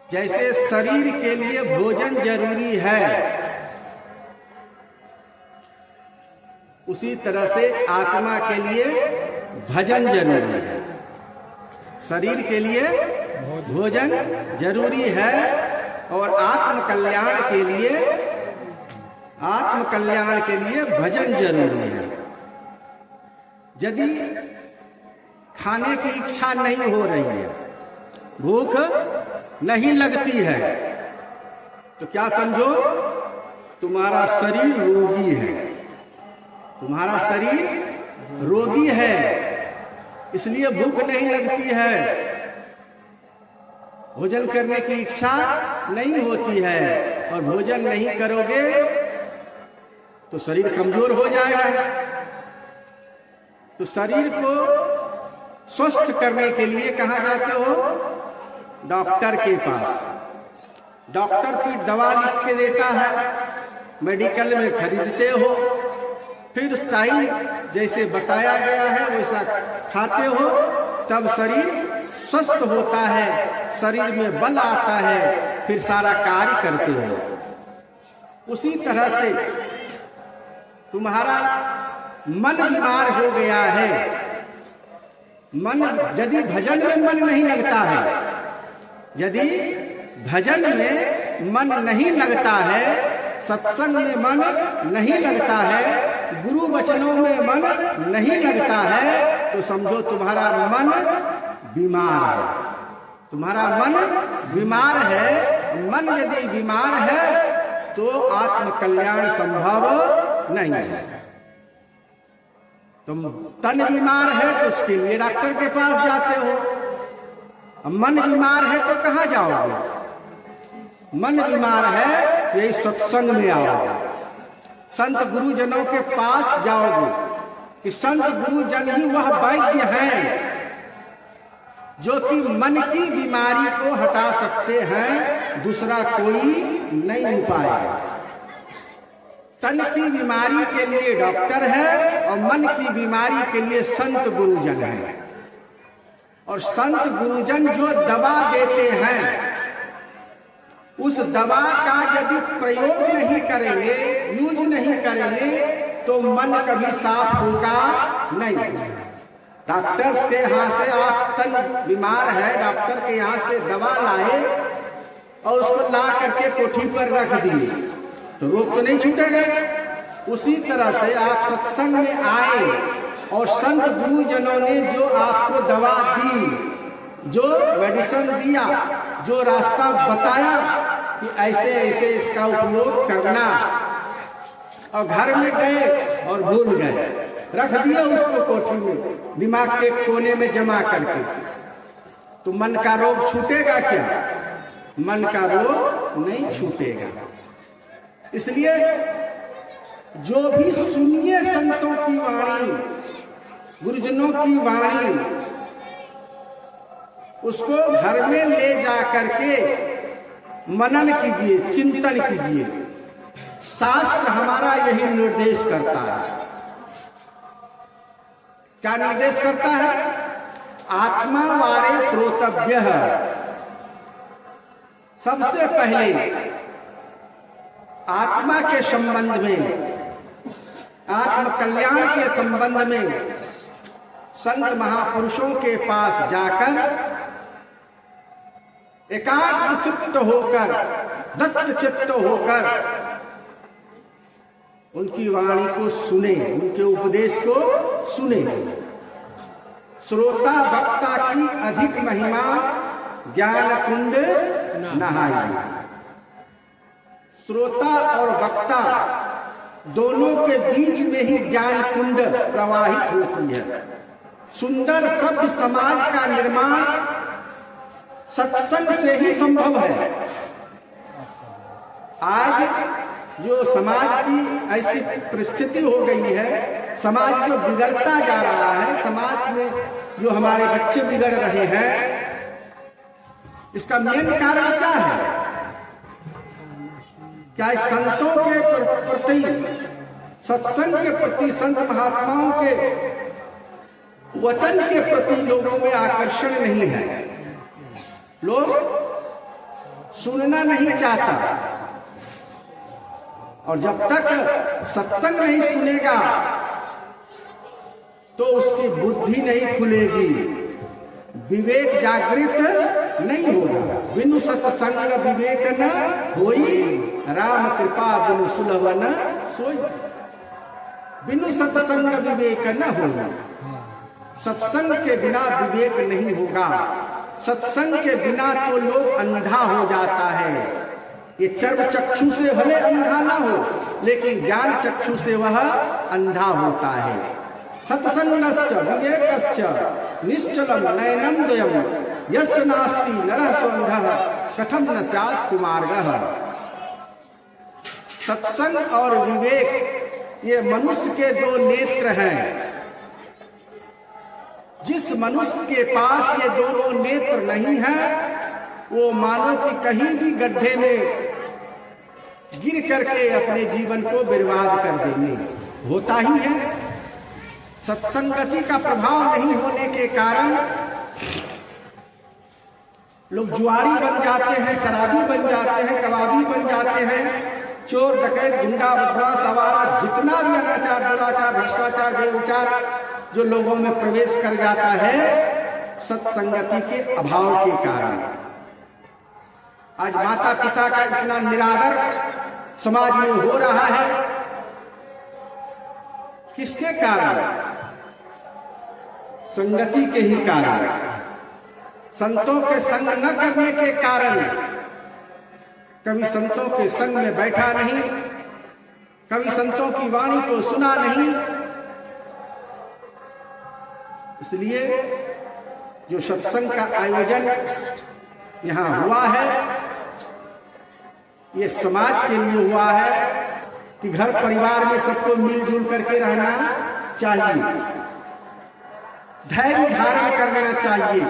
जैसे शरीर के लिए भोजन जरूरी है, उसी तरह से आत्मा के लिए भजन जरूरी है। शरीर के लिए भोजन जरूरी है और आत्म कल्याण के लिए भजन जरूरी है। यदि खाने की इच्छा नहीं हो रही है, भूख नहीं लगती है, तो क्या समझो, तुम्हारा शरीर रोगी है। तुम्हारा शरीर रोगी है, इसलिए भूख नहीं लगती है, भोजन करने की इच्छा नहीं होती है। और भोजन नहीं करोगे तो शरीर कमजोर हो जाएगा। तो शरीर को स्वस्थ करने के लिए कहाँ जाते हो? डॉक्टर के पास। डॉक्टर फिर दवा लिख के देता है, मेडिकल में खरीदते हो, फिर टाइम जैसे बताया गया है वैसा खाते हो, तब शरीर स्वस्थ होता है, शरीर में बल आता है, फिर सारा कार्य करते हो। उसी तरह से तुम्हारा मन बीमार हो गया है। मन यदि भजन में मन नहीं लगता है, यदि भजन में मन नहीं लगता है, सत्संग में मन नहीं लगता है, गुरु वचनों में मन नहीं लगता है, तो समझो तुम्हारा मन बीमार है। तुम्हारा मन बीमार है। मन यदि बीमार है तो आत्म कल्याण संभव नहीं है। तुम तन बीमार है तो उसके लिए डॉक्टर के पास जाते हो। मन बीमार है तो कहाँ जाओगे? मन बीमार है तो यही सत्संग में आओगे, संत गुरुजनों के पास जाओगे कि संत गुरुजन ही वह वैद्य हैं जो कि मन की बीमारी को हटा सकते हैं, दूसरा कोई नहीं उपाय है। तन की बीमारी के लिए डॉक्टर है और मन की बीमारी के लिए संत गुरुजन है। और संत गुरुजन जो दवा देते हैं, उस दवा का यदि प्रयोग नहीं करेंगे, यूज नहीं करेंगे, तो मन कभी साफ होगा नहीं। डॉक्टर के यहाँ से आप तन बीमार है, डॉक्टर के यहाँ से दवा लाए और उसको ला करके कोठी पर रख दिए तो रोग तो नहीं छूटेगा। उसी तरह से आप सत्संग में आए और संत गुरुजनों ने जो आपको दवा दी, जो मेडिसिन दिया, जो रास्ता बताया कि ऐसे ऐसे इसका उपयोग करना, और घर में गए और भूल गए, रख दिया उसको कोठी में, दिमाग के कोने में जमा करके, तो मन का रोग छूटेगा क्या? मन का रोग नहीं छूटेगा। इसलिए जो भी सुनिए संतों की वाणी, गुरुजनों की वाणी, उसको घर में ले जा करके मनन कीजिए, चिंतन कीजिए। शास्त्र हमारा यही निर्देश करता है। क्या निर्देश करता है? आत्मा वारे श्रोतव्य। सबसे पहले आत्मा के संबंध में, आत्म कल्याण के संबंध में संत महापुरुषों के पास जाकर एकाग्र चित्त होकर, दत्त चित्त होकर उनकी वाणी को सुने, उनके उपदेश को सुने। श्रोता वक्ता की अधिक महिमा, ज्ञान कुंड नहाई। श्रोता और वक्ता दोनों के बीच में ही ज्ञान कुंड प्रवाहित होती है। सुंदर सभ्य समाज का निर्माण सत्संग से ही संभव है। आज जो समाज की ऐसी परिस्थिति हो गई है, समाज जो बिगड़ता जा रहा है, समाज में जो हमारे बच्चे बिगड़ रहे हैं, इसका मेन कारण क्या है? क्या इस संतों के प्रति, सत्संग के प्रति, संत महात्माओं के वचन के प्रति लोगों में आकर्षण नहीं है? लोग सुनना नहीं चाहता, और जब तक सत्संग नहीं सुनेगा तो उसकी बुद्धि नहीं खुलेगी, विवेक जागृत नहीं होगा। बिनु सत्संग विवेक न होई, राम कृपा बिनु सुलभ न सोई। बिनु सत्संग विवेक न होगा, सत्संग के बिना विवेक नहीं होगा। सत्संग के बिना तो लोग अंधा हो जाता है। ये चर्म चक्षु से भले अंधा ना हो, लेकिन ज्ञान चक्षु से वह अंधा होता है। सत्संगश्च विवेकश्च निश्चलम नयनम द्वयम यस्य नास्ति नरः स्वंधः कथम न स्यात् कुमार्गः। सत्संग और विवेक ये मनुष्य के दो नेत्र हैं। जिस मनुष्य के पास ये दोनों नेत्र नहीं है, वो मानो कि कहीं भी गड्ढे में गिर करके अपने जीवन को बर्बाद कर देंगे। होता ही है। सत्संगति का प्रभाव नहीं होने के कारण लोग जुआरी बन जाते हैं, शराबी बन जाते हैं, कबाबी बन जाते हैं, चोर डकैत गुंडा बदमाश आवारा, जितना भी अनाचार दुराचार भ्रष्टाचार बेविचार जो लोगों में प्रवेश कर जाता है, सत्संगति के अभाव के कारण। आज माता पिता का इतना निरादर समाज में हो रहा है, किसके कारण? संगति के ही कारण, संतों के संग न करने के कारण। कभी संतों के संग में बैठा नहीं, कभी संतों की वाणी को सुना नहीं। इसलिए जो सत्संग का आयोजन यहाँ हुआ है, ये समाज के लिए हुआ है कि घर परिवार में सबको मिलजुल करके रहना चाहिए, धैर्य धारण करना चाहिए,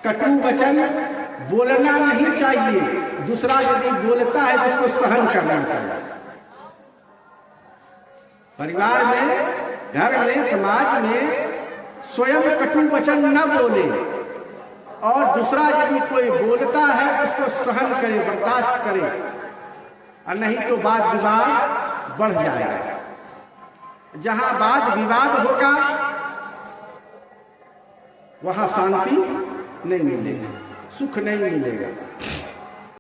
कटु वचन बोलना नहीं चाहिए, दूसरा यदि बोलता है तो उसको सहन करना चाहिए। परिवार में, घर में, समाज में स्वयं कटु वचन न बोले, और दूसरा यदि कोई बोलता है तो उसको सहन करे, बर्दाश्त करे, और नहीं तो वाद विवाद बढ़ जाएगा। जहां वाद विवाद होगा वहां शांति नहीं मिलेगी, सुख नहीं मिलेगा।